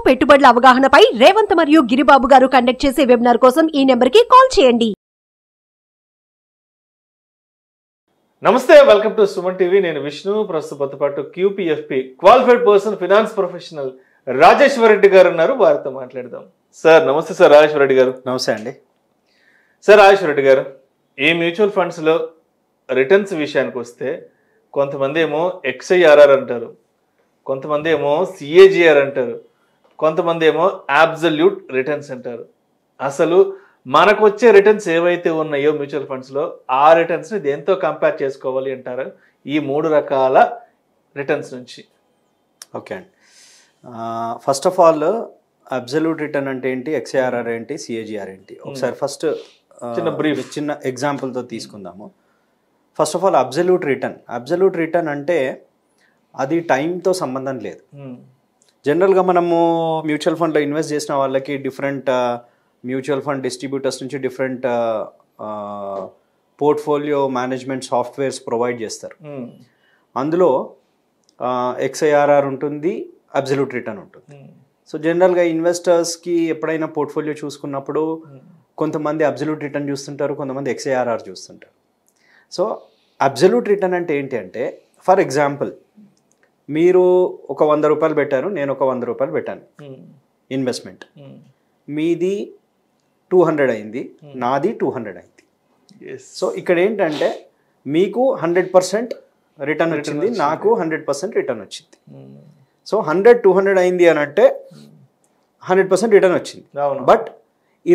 పెట్టుబడుల అవగాహనపై రేవంత్ మరియు గిరిబాబు గారు కండక్ట్ చేసే వెబినార్ కోసం ఈ నెంబర్కి కాల్ చేయండి. నమస్తే, వెల్కమ్ టు సుమన్ టీవీ. నేను విష్ణు. ప్రస్తుతం పాటు QPFP qualified person finance professional Rajeshwar Reddy గారు ఉన్నారు. వారితో మాట్లాడదాం. సార్ నమస్తే. సార్ రాజేశ్వర్ రెడ్డి గారు. నమస్తే అండి. సార్ రాజేశ్వర్ రెడ్డి గారు, ఈ మ్యూచువల్ ఫండ్స్లో రిటర్న్స్ విషయానికి వస్తే కొంతమంది ఏమో XIRR అంటారు, కొంతమంది ఏమో CAGR అంటారు, కొంతమంది ఏమో అబ్సల్యూట్ రిటర్న్స్ అంటారు. అసలు మనకు వచ్చే రిటర్న్స్ ఏవైతే ఉన్నాయో మ్యూచువల్ ఫండ్స్లో ఆ రిటర్న్స్ని దేంతో కంపేర్ చేసుకోవాలి అంటారు ఈ మూడు రకాల రిటర్న్స్ నుంచి? ఓకే అండి. First of all absolute return అంటే ఏంటి, XIRR ఏంటి, CAGR ఏంటి, ఒకసారి ఫస్ట్ చిన్న ఎగ్జాంపుల్తో తీసుకుందాము. First of all absolute return అంటే అది టైంతో సంబంధం లేదు. జనరల్గా మనము మ్యూచువల్ ఫండ్లో ఇన్వెస్ట్ చేసిన వాళ్ళకి డిఫరెంట్ మ్యూచువల్ ఫండ్ డిస్ట్రిబ్యూటర్స్ నుంచి different portfolio management softwares provide చేస్తారు. అందులో XIRR ఉంటుంది, అబ్సల్యూట్ రిటర్న్ ఉంటుంది. సో జనరల్గా ఇన్వెస్టర్స్కి ఎప్పుడైనా పోర్ట్ఫోలియో చూసుకున్నప్పుడు కొంతమంది అబ్సల్యూట్ రిటర్న్ చూస్తుంటారు, కొంతమంది XIRR చూస్తుంటారు. సో అబ్సల్యూట్ రిటర్న్ అంటే ఏంటి అంటే, ఫర్ ఎగ్జాంపుల్ మీరు ఒక 100 రూపాయలు పెట్టారు, నేను ఒక 100 రూపాయలు పెట్టాను ఇన్వెస్ట్మెంట్. మీది 200 అయింది, నాది 200 అయింది. సో ఇక్కడ ఏంటంటే మీకు 100% రిటర్న్ వచ్చింది, నాకు 100% రిటర్న్ వచ్చింది. సో 100-200 అయింది అని అంటే 100% రిటర్న్ వచ్చింది. బట్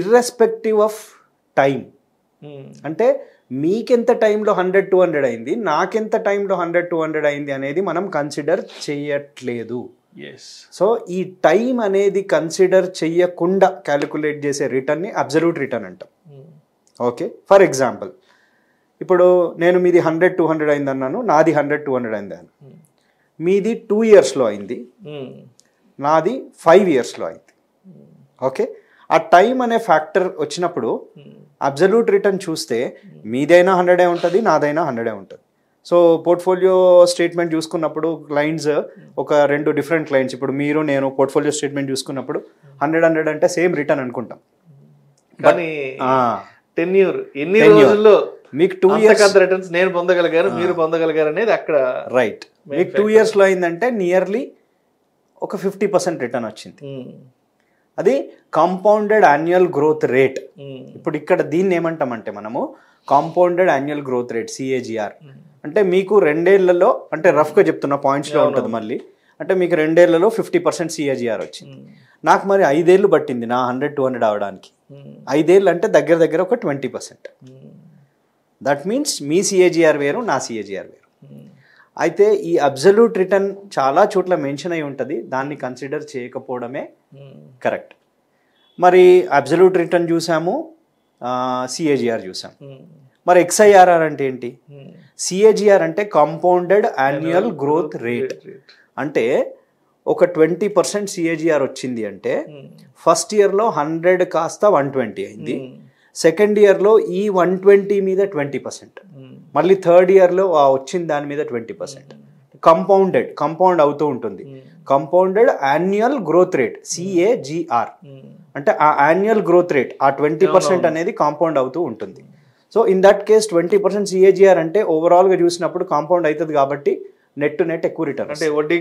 ఇర్రెస్పెక్టివ్ ఆఫ్ టైం, అంటే మీకెంత టైంలో 100-200 అయింది, నాకెంత టైంలో 100-200 అయింది అనేది మనం కన్సిడర్ చేయట్లేదు. సో ఈ టైం అనేది కన్సిడర్ చెయ్యకుండా క్యాలిక్యులేట్ చేసే రిటర్న్ని అబ్సల్యూట్ రిటర్న్ అంటాం. ఓకే, ఫర్ ఎగ్జాంపుల్ ఇప్పుడు నేను మీది 100-200 అయింది అన్నాను, నాది 100-200 అయింది అన్నాను. మీది 2 yearsలో అయింది, నాది 5 yearsలో అయింది. ఓకే, ఆ టైం అనే ఫ్యాక్టర్ వచ్చినప్పుడు అబ్సల్యూట్ రిటర్న్ చూస్తే మీదైనా 100 ఉంటుంది, నాదైనా 100 ఉంటుంది. సో పోర్ట్ఫోలియో స్టేట్మెంట్ చూసుకున్నప్పుడు క్లయింట్స్ ఒక 2 డిఫరెంట్ క్లయింట్స్, ఇప్పుడు మీరు నేను పోర్ట్ఫోలియో స్టేట్మెంట్ చూసుకున్నప్పుడు 100 అంటే సేమ్ రిటర్న్ అనుకుంటాం. కానీ 10 years ఎన్ని రోజుల్లో మీకు 2 years రిటర్న్స్ నేను పొందగలిగాను, మీరు పొందగలిగారు అనేది అక్కడ రైట్. మీకు 2 yearsలో అయిందంటే నియర్లీ ఒక 50% రిటర్న్ వచ్చింది. అది కాంపౌండెడ్ యాన్యువల్ గ్రోత్ రేట్. ఇప్పుడు ఇక్కడ దీన్ని ఏమంటామంటే మనము compounded annual growth rate, CAGR. అంటే మీకు 2 ఏళ్లలో, అంటే రఫ్గా చెప్తున్న పాయింట్స్లో ఉంటుంది మళ్ళీ, అంటే మీకు 2 ఏళ్లలో 50% CAGR వచ్చింది. నాకు మరి 5 ఏళ్ళు పట్టింది నా 100-200 అవడానికి. 5 ఏళ్ళు అంటే దగ్గర దగ్గర ఒక 20%. దట్ మీన్స్ మీ CAGR వేరు, నా CAGR వేరు. అయితే ఈ అబ్సల్యూట్ రిటర్న్ చాలా చోట్ల మెన్షన్ అయి ఉంటుంది, దాన్ని కన్సిడర్ చేయకపోవడమే కరెక్ట్. మరి అబ్సల్యూట్ రిటర్న్ చూసాము, CAGR చూసాం. మరి XIRR అంటే ఏంటి? CAGR అంటే కాంపౌండెడ్ యాన్యువల్ గ్రోత్ రేట్. అంటే ఒక 20% CAGR వచ్చింది అంటే ఫస్ట్ ఇయర్లో 100 కాస్త 120 అయింది, సెకండ్ ఇయర్లో ఈ 120 మీద 20%, మళ్ళీ థర్డ్ ఇయర్లో వచ్చిన దాని మీద 20%. కాంపౌండ్ అవుతూ ఉంటుంది. Compounded annual growth rate, CAGR. అంటే ఆ యాన్యువల్ గ్రోత్ రేట్, ఆ 20% అనేది కాంపౌండ్ అవుతూ ఉంటుంది. So in that case 20% CAGR అంటే ఓవరాల్గా చూసినప్పుడు కాంపౌండ్ అవుతుంది కాబట్టి నెట్ టు నెట్ ఎక్కువ రిటర్న్, అంటే వడ్డీ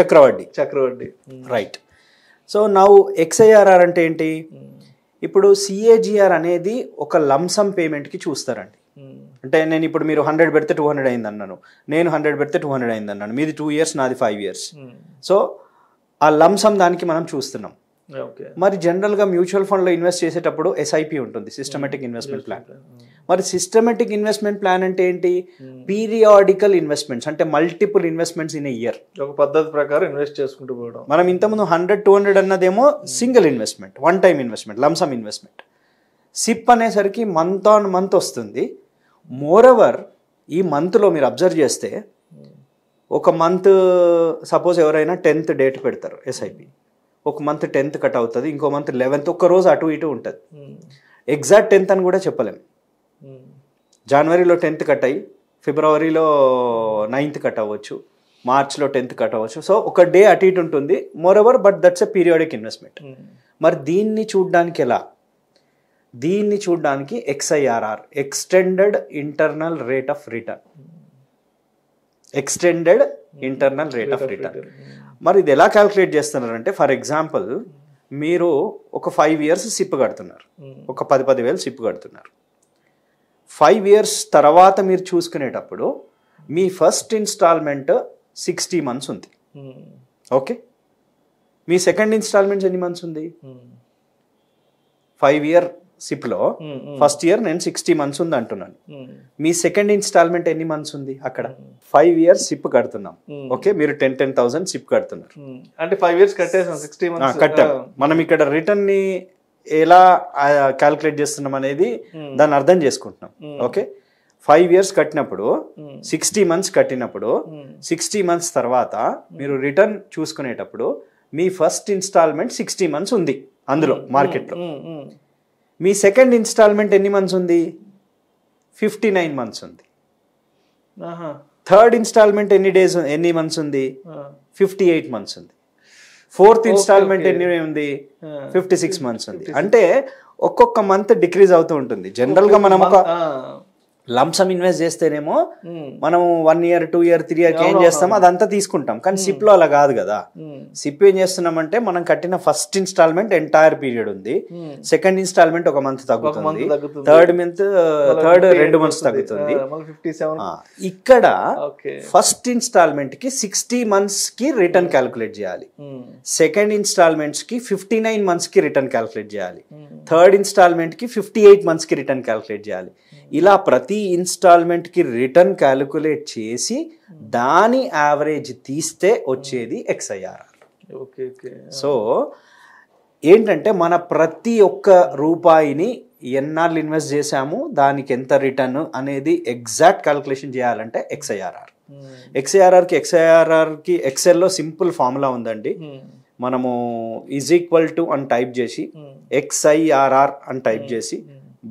చక్రవడ్డీ. రైట్. సో నౌ XIRR అంటే ఏంటి? ఇప్పుడు CAGR అనేది ఒక లంసమ్ పేమెంట్కి చూస్తారండి. అంటే నేను ఇప్పుడు మీరు 100 పెడితే 200 అయింది అన్నాను, నేను 100 పెడితే 200 అయింది అన్నాను, మీది 2 years, నాది 5 years. సో ఆ లంసమ్ దానికి మనం చూస్తున్నాం. మరి జనరల్గా మ్యూచువల్ ఫండ్లో ఇన్వెస్ట్ చేసేటప్పుడు SIP ఉంటుంది, సిస్టమేటిక్ ఇన్వెస్ట్మెంట్ ప్లాన్. మరి సిస్టమేటిక్ ఇన్వెస్ట్మెంట్ ప్లాన్ అంటే ఏంటి? పీరియాడికల్ ఇన్వెస్ట్మెంట్స్, అంటే multiple investments in a year, ఒక పద్ధతి ప్రకారం ఇన్వెస్ట్ చేసుకుంటూ పోవడం. మనం ఇంతకుముందు 100-200 అన్నదేమో single investment, one time investment, lumpsum investment. SIP అనేసరికి మంత్ ఆన్ మంత్ వస్తుంది. మోరవర్ ఈ మంత్లో మీరు అబ్జర్వ్ చేస్తే ఒక మంత్ సపోజ్ ఎవరైనా 10th డేట్ పెడతారు SIP, ఒక మంత్ 10th కట్ అవుతుంది, ఇంకో మంత్ 11th, ఒక్క రోజు అటు ఇటు ఉంటుంది. ఎగ్జాక్ట్ 10th అని కూడా చెప్పలేం. జనవరిలో 10th కట్ అయ్యి ఫిబ్రవరిలో 9th కట్ అవ్వచ్చు, మార్చ్లో 10th కట్ అవ్వచ్చు. సో ఒక డే అటు ఇటు ఉంటుంది. More over but that's a periodic investment. మరి దీన్ని చూడడానికి ఎలా? దీన్ని చూడడానికి XIRR, extended internal rate of return. Extended internal rate of return. మరి ఇది ఎలా క్యాల్కులేట్ చేస్తున్నారంటే, ఫర్ ఎగ్జాంపుల్ మీరు ఒక 5 years సిప్ కడుతున్నారు, ఒక 10,000 సిప్ కడుతున్నారు. 5 years తర్వాత మీరు చూసుకునేటప్పుడు మీ ఫస్ట్ ఇన్స్టాల్మెంట్ 60 months ఉంది. ఓకే, మీ సెకండ్ ఇన్స్టాల్మెంట్స్ ఎన్ని మంత్స్ ఉంది? 5 year సిప్లో ఫస్ట్ ఇయర్ నేను 60 months ఉంది అంటున్నాను. మీ సెకండ్ ఇన్స్టాల్మెంట్ ఎన్ని మంత్స్ ఉంది? అక్కడ 5 years సిప్ కడుతున్నాం. ఓకే, మీరు 10,000 సిప్ కడుతున్నారు అంటే 5 years కట్టేసాం, 60 months కట్టాం. మనం ఇక్కడ రిటర్న్ ని ఎలా క్యాల్కులేట్ చేస్తున్నాం అనేది దాన్ని అర్థం చేసుకుంటున్నాం. ఓకే, 5 years కట్టినప్పుడు 60 months కట్టినప్పుడు 60 months తర్వాత మీరు రిటర్న్ చూసుకునేటప్పుడు మీ ఫస్ట్ ఇన్స్టాల్మెంట్ 60 months ఉంది అందులో మార్కెట్లో. మీ సెకండ్ ఇన్స్టాల్మెంట్ ఎన్ని మంత్స్ ఉంది? 59 months ఉంది. థర్డ్ ఇన్స్టాల్మెంట్ ఎన్ని మంత్స్ ఉంది? 58 months ఉంది. ఫోర్త్ ఇన్స్టాల్మెంట్ ఎన్ని ఉంది? 56 months ఉంది. అంటే ఒక్కొక్క మంత్ డిక్రీజ్ అవుతూ ఉంటుంది. జనరల్ గా మనం ఒక లంసమ్ ఇన్వెస్ట్ చేస్తేనేమో మనం 1 year 2 year 3 year ఏం చేస్తామో అదంతా తీసుకుంటాం. కానీ సిప్ లో అలా కాదు కదా. సిప్ ఏం చేస్తున్నామంటే మనం కట్టిన ఫస్ట్ ఇన్స్టాల్మెంట్ ఎంటైర్ పీరియడ్ ఉంది, సెకండ్ ఇన్స్టాల్మెంట్ ఒక మంత్ తగ్గుతుంది, థర్డ్ 2 months తగ్గుతుంది. ఇక్కడ ఫస్ట్ ఇన్స్టాల్మెంట్ కి 60 months కి రిటర్న్ క్యాల్కులేట్ చేయాలి, సెకండ్ ఇన్స్టాల్మెంట్స్ కి 59 months కి రిటర్న్ క్యాల్కులేట్ చేయాలి, థర్డ్ ఇన్స్టాల్మెంట్ కి 58 months కి రిటర్న్ క్యాల్కులేట్ చేయాలి. ఇలా ప్రతి ఇన్స్టాల్మెంట్ కి రిటర్న్ క్యాలిక్యులేట్ చేసి దాని యావరేజ్ తీస్తే వచ్చేది XIRR. సో ఏంటంటే మన ప్రతి ఒక్క రూపాయిని ఎన్నాళ్ళు ఇన్వెస్ట్ చేసాము, దానికి ఎంత రిటర్న్ అనేది ఎగ్జాక్ట్ క్యాలిక్యులేషన్ చేయాలంటే XIRR. XIRRకి ఎక్సెల్లో సింపుల్ ఫార్ములా ఉందండి. మనము = అని టైప్ చేసి XIRR అని టైప్ చేసి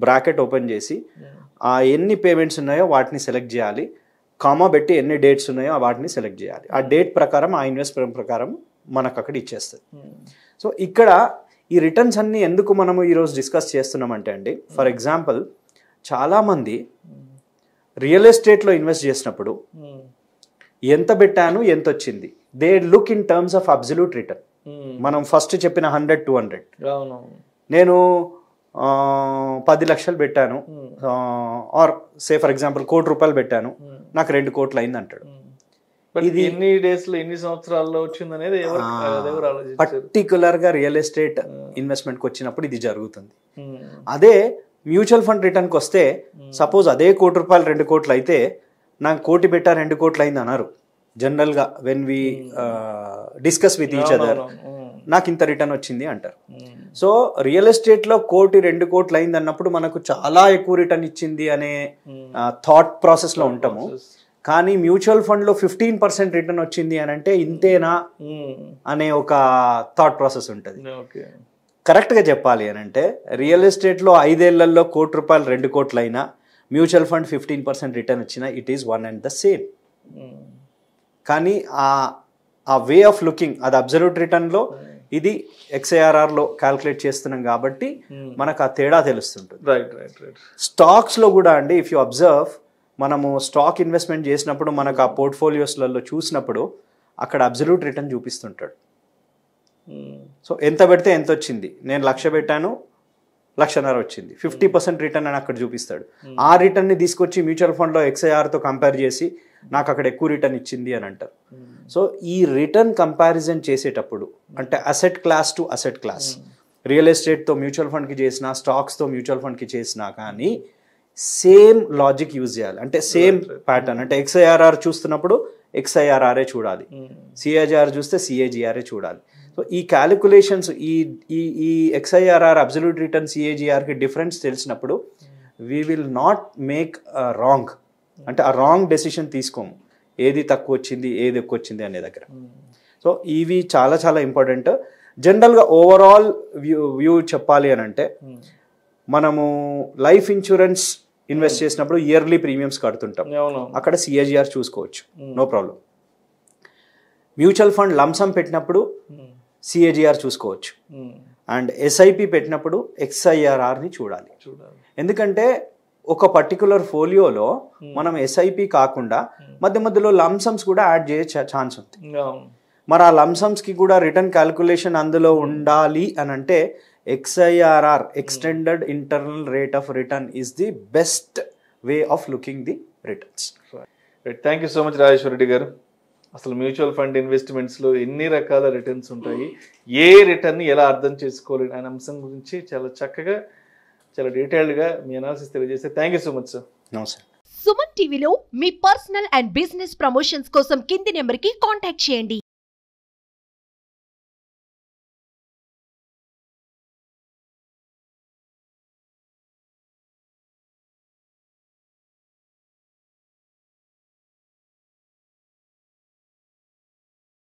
బ్రాకెట్ ఓపెన్ చేసి ఆ ఎన్ని పేమెంట్స్ ఉన్నాయో వాటిని సెలెక్ట్ చేయాలి, కామా పెట్టి ఎన్ని డేట్స్ ఉన్నాయో వాటిని సెలెక్ట్ చేయాలి. ఆ డేట్ ప్రకారం ఆ ఇన్వెస్ట్మెంట్ ప్రకారం మనకు అక్కడ ఇచ్చేస్తుంది. సో ఇక్కడ ఈ రిటర్న్స్ అన్ని ఎందుకు మనము ఈరోజు డిస్కస్ చేస్తున్నామంటే అండి, ఫర్ ఎగ్జాంపుల్ చాలామంది రియల్ ఎస్టేట్లో ఇన్వెస్ట్ చేసినప్పుడు ఎంత పెట్టాను ఎంత వచ్చింది, they look in terms of absolute return. మనం ఫస్ట్ చెప్పిన 100-200, నేను 10 లక్షలు పెట్టాను ఆర్ సే ఫర్ ఎగ్జాంపుల్ ₹1,00,00,000 పెట్టాను, నాకు 2 కోట్లు అయింది అంటాడు. ఇది ఎన్ని డేస్ లో ఎన్ని సంవత్సరాల్లో వచ్చింది అనేది పర్టికులర్ గా రియల్ ఎస్టేట్ ఇన్వెస్ట్మెంట్ కి వచ్చినప్పుడు ఇది జరుగుతుంది. అదే మ్యూచువల్ ఫండ్ రిటర్న్ కి వస్తే సపోజ్ అదే ₹1,00,00,000 2 కోట్లు అయితే నాకు 1 కోటి పెట్టా 2 కోట్లు అయింది అన్నారు. జనరల్ గా when we discuss with each other నాకు ఇంత రిటర్న్ వచ్చింది అంటారు. సో రియల్ ఎస్టేట్ లో 1 కోటి 2 కోట్లు అయింది అన్నప్పుడు మనకు చాలా ఎక్కువ రిటర్న్ ఇచ్చింది అనే థాట్ ప్రాసెస్ లో ఉంటాము. కానీ మ్యూచువల్ ఫండ్ లో 15% రిటర్న్ వచ్చింది అని అంటే ఇంతేనా అనే ఒక థాట్ ప్రాసెస్ ఉంటుంది. కరెక్ట్ గా చెప్పాలి అని అంటే రియల్ ఎస్టేట్ లో 5 ఏళ్లలో ₹1,00,00,000 2 కోట్లు అయినా, మ్యూచువల్ ఫండ్ 15% రిటర్న్ వచ్చినా it is one and the same. కానీ ఆ వే ఆఫ్ లుకింగ్ అది అబ్సల్యూట్ రిటర్న్ లో, ఇది XIRR లో క్యాల్కులేట్ చేస్తున్నాం కాబట్టి మనకు ఆ తేడా తెలుస్తుంటుంది. స్టాక్స్ లో కూడా అండి, ఇఫ్ యూ అబ్జర్వ్, మనము స్టాక్ ఇన్వెస్ట్మెంట్ చేసినప్పుడు మనకు ఆ పోర్ట్ఫోలియోస్లలో చూసినప్పుడు అక్కడ అబ్సల్యూట్ రిటర్న్ చూపిస్తుంటాడు. సో ఎంత పెడితే ఎంత వచ్చింది, నేను 1,00,000 పెట్టాను 1,50,000 వచ్చింది, 50% రిటర్న్ అని అక్కడ చూపిస్తాడు. ఆ రిటర్న్ని తీసుకొచ్చి మ్యూచువల్ ఫండ్లో XIRRతో కంపేర్ చేసి నాకు అక్కడ ఎక్కువ రిటర్న్ ఇచ్చింది అని అంటారు. సో ఈ రిటర్న్ కంపారిజన్ చేసేటప్పుడు అంటే asset class to asset class, real ఎస్టేట్తో మ్యూచువల్ ఫండ్కి చేసిన, స్టాక్స్తో మ్యూచువల్ ఫండ్కి చేసినా కానీ సేమ్ లాజిక్ యూజ్ చేయాలి. అంటే సేమ్ ప్యాటర్న్, అంటే XIRR చూస్తున్నప్పుడు XIRRే చూడాలి, CAGR చూస్తే CAGRే చూడాలి. సో ఈ క్యాలిక్యులేషన్స్, ఈ XIRR అబ్సల్యూట్ రిటర్న్ CAGRకి డిఫరెన్స్ తెలిసినప్పుడు we will not make wrong, అంటే ఆ రాంగ్ డెసిషన్ తీసుకోము, ఏది తక్కువ వచ్చింది ఏది ఎక్కువ వచ్చింది అనే దగ్గర. సో ఇవి చాలా చాలా ఇంపార్టెంట్. జనరల్గా ఓవరాల్ వ్యూ చెప్పాలి అని అంటే, మనము లైఫ్ ఇన్సూరెన్స్ ఇన్వెస్ట్ చేసినప్పుడు ఇయర్లీ ప్రీమియమ్స్ కడుతుంటాం, అక్కడ CAGR చూసుకోవచ్చు, no problem. Mutual fund lump sum పెట్టినప్పుడు సిఏజిఆర్ చూసుకోవచ్చు, అండ్ ఎస్ఐపి పెట్టినప్పుడు XIRRని చూడాలి. ఎందుకంటే ఒక పర్టికులర్ ఫోలియోలో మనం ఎస్ఐపి కాకుండా మధ్య మధ్యలో లంసమ్స్ కూడా యాడ్ చేసే ఛాన్స్ ఉంది. మరి ఆ లంసమ్స్కి కూడా రిటర్న్ క్యాలిక్యులేషన్ అందులో ఉండాలి అని అంటే XIRR, extended internal rate of return is the best way of looking the returns. Thank you so much Rajeshwara Reddy గారు. అసలు మ్యూచువల్ ఫండ్ ఇన్వెస్ట్మెంట్స్లో ఎన్ని రకాల రిటర్న్స్ ఉంటాయి, ఏ రిటర్న్ని ఎలా అర్థం చేసుకోవాలి అనే అంశం గురించి చాలా చక్కగా, చాలా డీటెయిల్డ్గా మీ అనాలిసిస్ తెలియజేస్తే thank you so much sir. నమస్తే. సుమన్ టీవీలో మీ పర్సనల్ అండ్ బిజినెస్ ప్రమోషన్స్ కోసం కింది నెంబర్కి కాంటాక్ట్ చేయండి.